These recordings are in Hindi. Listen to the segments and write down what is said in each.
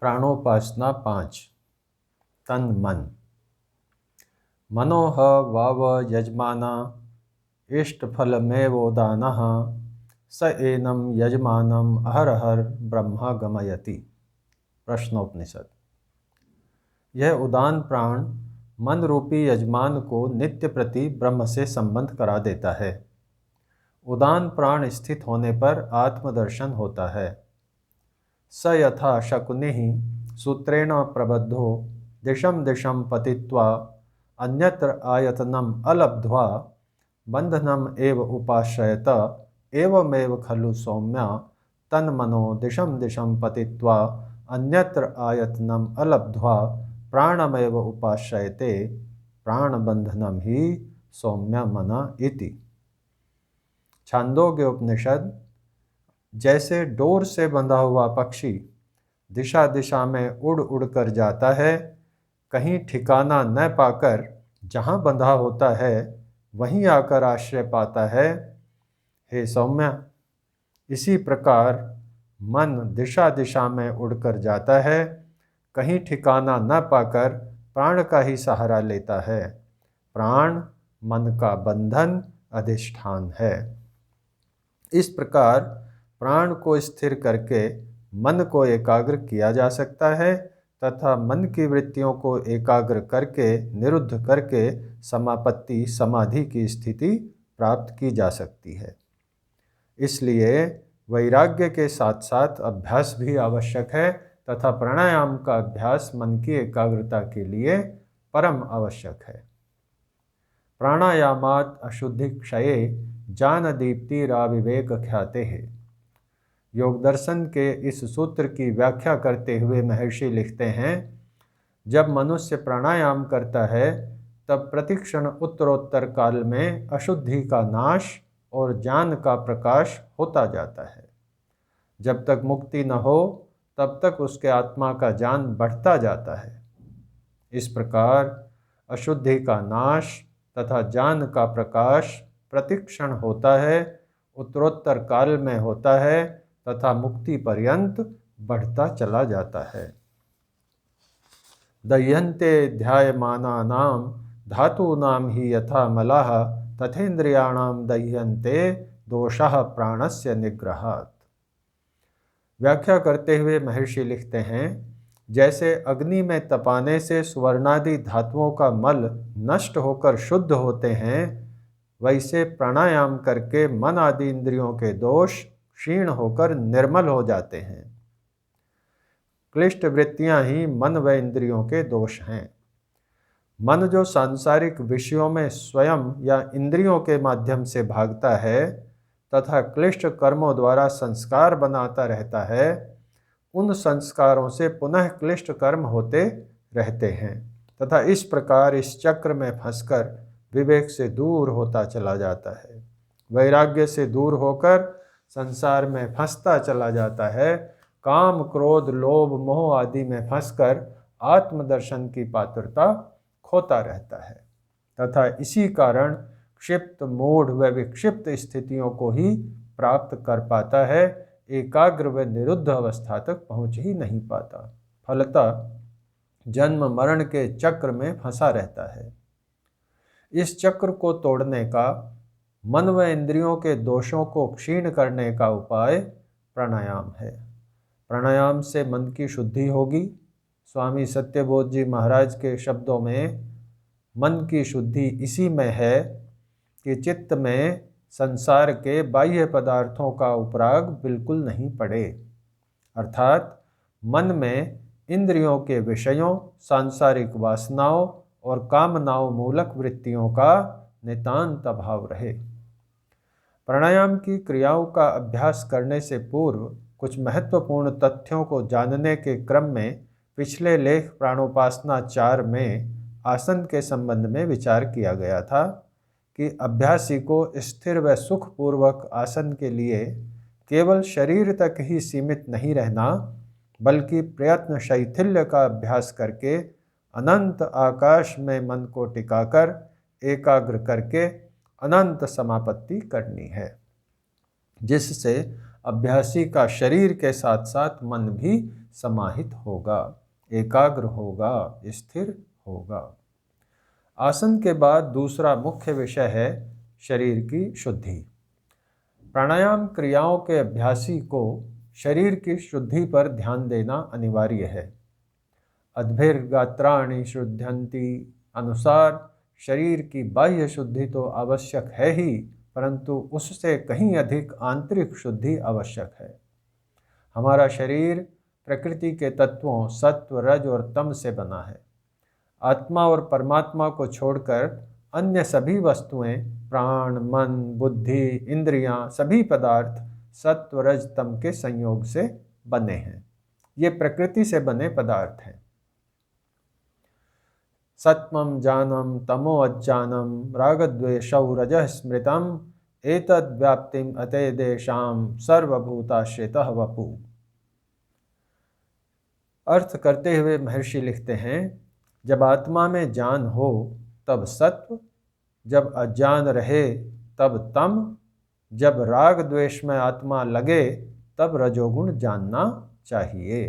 प्राणोपासना 5। तन मन। मनोह वाव यजमाना इष्टफलमेवोदानः स एनं यजमानम अहरहर ब्रह्मा गमयति। प्रश्नोपनिषद। यह उदान प्राण मन रूपी यजमान को नित्य प्रति ब्रह्म से संबंध करा देता है। उदान प्राण स्थित होने पर आत्मदर्शन होता है। स यथा शकुनिः सूत्रेण प्रबद्धो दिशं दिशं पतित्वा अन्यत्र आयतनम अलब्ध्वा बंधनम एव उपाश्रयत एवमेव खलु सौम्या तन्मनो दिशं दिशं पतित्वा अन्यत्र आयतनम अलब्ध्वा प्राणमेव उपाश्रयते प्राणबंधनम ही सौम्य मना इति। छांदोग्य उपनिषद। जैसे डोर से बंधा हुआ पक्षी दिशा दिशा में उड़ उड़ कर जाता है, कहीं ठिकाना न पाकर जहाँ बंधा होता है वहीं आकर आश्रय पाता है, हे सौम्य, इसी प्रकार मन दिशा दिशा में उड़कर जाता है, कहीं ठिकाना न पाकर प्राण का ही सहारा लेता है। प्राण मन का बंधन अधिष्ठान है। इस प्रकार प्राण को स्थिर करके मन को एकाग्र किया जा सकता है तथा मन की वृत्तियों को एकाग्र करके निरुद्ध करके समापत्ति समाधि की स्थिति प्राप्त की जा सकती है। इसलिए वैराग्य के साथ साथ अभ्यास भी आवश्यक है तथा प्राणायाम का अभ्यास मन की एकाग्रता के लिए परम आवश्यक है। प्राणायामात् अशुद्धि क्षये ज्ञान दीप्तिराविवेक ख्याते है। योग दर्शन के इस सूत्र की व्याख्या करते हुए महर्षि लिखते हैं, जब मनुष्य प्राणायाम करता है तब प्रतिक्षण उत्तरोत्तर काल में अशुद्धि का नाश और ज्ञान का प्रकाश होता जाता है। जब तक मुक्ति न हो तब तक उसके आत्मा का ज्ञान बढ़ता जाता है। इस प्रकार अशुद्धि का नाश तथा ज्ञान का प्रकाश प्रतिक्षण होता है, उत्तरोत्तर काल में होता है तथा मुक्ति पर्यंत बढ़ता चला जाता है। दह्यन्ते ध्यायमानानां धातूनां ही यथा मलाः तथेन्द्रियाणां दह्यन्ते दोषः प्राणस्य निग्रहात्। व्याख्या करते हुए महर्षि लिखते हैं, जैसे अग्नि में तपाने से सुवर्णादि धातुओं का मल नष्ट होकर शुद्ध होते हैं, वैसे प्राणायाम करके मन आदि इंद्रियों के दोष क्षीण होकर निर्मल हो जाते हैं। क्लिष्ट वृत्तियां ही मन व इंद्रियों के दोष हैं। मन जो सांसारिक विषयों में स्वयं या इंद्रियों के माध्यम से भागता है तथा क्लिष्ट कर्मों द्वारा संस्कार बनाता रहता है, उन संस्कारों से पुनः क्लिष्ट कर्म होते रहते हैं तथा इस प्रकार इस चक्र में फंसकर विवेक से दूर होता चला जाता है। वैराग्य से दूर होकर संसार में फंसता चला जाता है। काम क्रोध लोभ मोह आदि में फंसकर आत्मदर्शन की पात्रता खोता रहता है तथा इसी कारण क्षिप्त मूढ़ व विक्षिप्त स्थितियों को ही प्राप्त कर पाता है, एकाग्र व निरुद्ध अवस्था तक पहुँच ही नहीं पाता। फलतः जन्म मरण के चक्र में फंसा रहता है। इस चक्र को तोड़ने का, मन व इंद्रियों के दोषों को क्षीण करने का उपाय प्राणायाम है। प्राणायाम से मन की शुद्धि होगी। स्वामी सत्यबोध जी महाराज के शब्दों में मन की शुद्धि इसी में है कि चित्त में संसार के बाह्य पदार्थों का उपराग बिल्कुल नहीं पड़े, अर्थात मन में इंद्रियों के विषयों, सांसारिक वासनाओं और कामनाओं मूलक वृत्तियों का नितांत अभाव रहे। प्राणायाम की क्रियाओं का अभ्यास करने से पूर्व कुछ महत्वपूर्ण तथ्यों को जानने के क्रम में पिछले लेख प्राणोपासना 4 में आसन के संबंध में विचार किया गया था कि अभ्यासी को स्थिर व सुखपूर्वक आसन के लिए केवल शरीर तक ही सीमित नहीं रहना, बल्कि प्रयत्न शैथिल्य का अभ्यास करके अनंत आकाश में मन को टिकाकर एकाग्र करके अनंत समापत्ति करनी है, जिससे अभ्यासी का शरीर के साथ साथ मन भी समाहित होगा, एकाग्र होगा, स्थिर होगा। आसन के बाद दूसरा मुख्य विषय है शरीर की शुद्धि। प्राणायाम क्रियाओं के अभ्यासी को शरीर की शुद्धि पर ध्यान देना अनिवार्य है। अद्भिर्गात्राणि शुद्ध्यन्ति अनुसार शरीर की बाह्य शुद्धि तो आवश्यक है ही, परंतु उससे कहीं अधिक आंतरिक शुद्धि आवश्यक है। हमारा शरीर प्रकृति के तत्वों सत्व, रज और तम से बना है। आत्मा और परमात्मा को छोड़कर अन्य सभी वस्तुएं, प्राण, मन, बुद्धि, इंद्रियां, सभी पदार्थ सत्व, रज, तम के संयोग से बने हैं। ये प्रकृति से बने पदार्थ हैं। सत्वं जानम तमो अज्ञानम रागद्वेषौ रजः स्मृतम एतद् व्याप्तिम अतेदेशाम सर्वभूताश्रितः वपु। अर्थ करते हुए महर्षि लिखते हैं, जब आत्मा में ज्ञान हो तब सत्व, जब अज्ञान रहे तब तम, जब राग द्वेष में आत्मा लगे तब रजोगुण जानना चाहिए।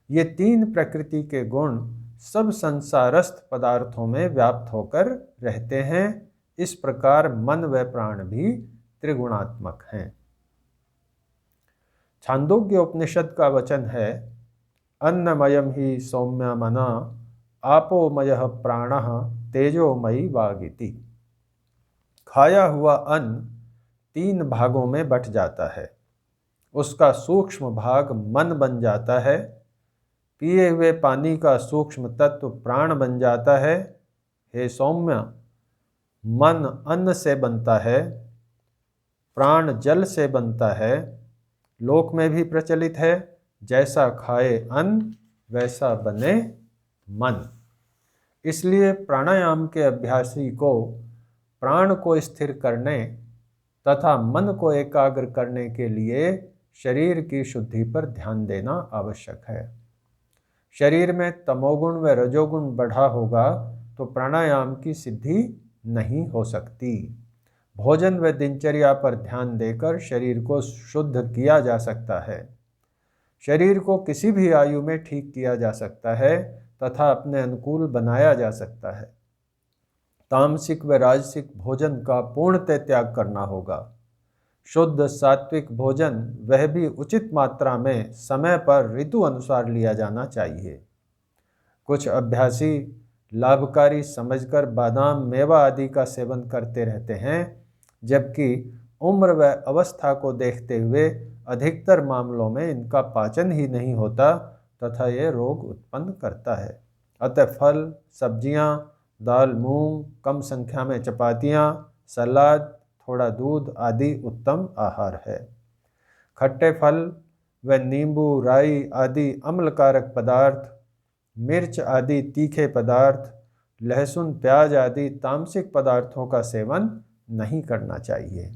ये तीन प्रकृति के गुण सब संसारस्थ पदार्थों में व्याप्त होकर रहते हैं। इस प्रकार मन व प्राण भी त्रिगुणात्मक हैं। छांदोग्य उपनिषद का वचन है, अन्नमयम ही सौम्य मना आपोमयः प्राणः तेजोमयी वागिति। खाया हुआ अन्न तीन भागों में बंट जाता है। उसका सूक्ष्म भाग मन बन जाता है। पिए हुए पानी का सूक्ष्म तत्व प्राण बन जाता है। हे सौम्य, मन अन्न से बनता है, प्राण जल से बनता है। लोक में भी प्रचलित है, जैसा खाए अन्न वैसा बने मन। इसलिए प्राणायाम के अभ्यासी को प्राण को स्थिर करने तथा मन को एकाग्र करने के लिए शरीर की शुद्धि पर ध्यान देना आवश्यक है। शरीर में तमोगुण व रजोगुण बढ़ा होगा तो प्राणायाम की सिद्धि नहीं हो सकती। भोजन व दिनचर्या पर ध्यान देकर शरीर को शुद्ध किया जा सकता है। शरीर को किसी भी आयु में ठीक किया जा सकता है तथा अपने अनुकूल बनाया जा सकता है। तामसिक व राजसिक भोजन का पूर्णतः त्याग करना होगा। शुद्ध सात्विक भोजन वह भी उचित मात्रा में समय पर ऋतु अनुसार लिया जाना चाहिए। कुछ अभ्यासी लाभकारी समझकर बादाम, मेवा आदि का सेवन करते रहते हैं, जबकि उम्र व अवस्था को देखते हुए अधिकतर मामलों में इनका पाचन ही नहीं होता तथा ये रोग उत्पन्न करता है। अतः फल, सब्जियां, दाल, मूंग, कम संख्या में चपातियां, सलाद, थोड़ा दूध आदि उत्तम आहार है। खट्टे फल व नींबू, राई आदि अम्लकारक पदार्थ, मिर्च आदि तीखे पदार्थ, लहसुन, प्याज आदि तामसिक पदार्थों का सेवन नहीं करना चाहिए।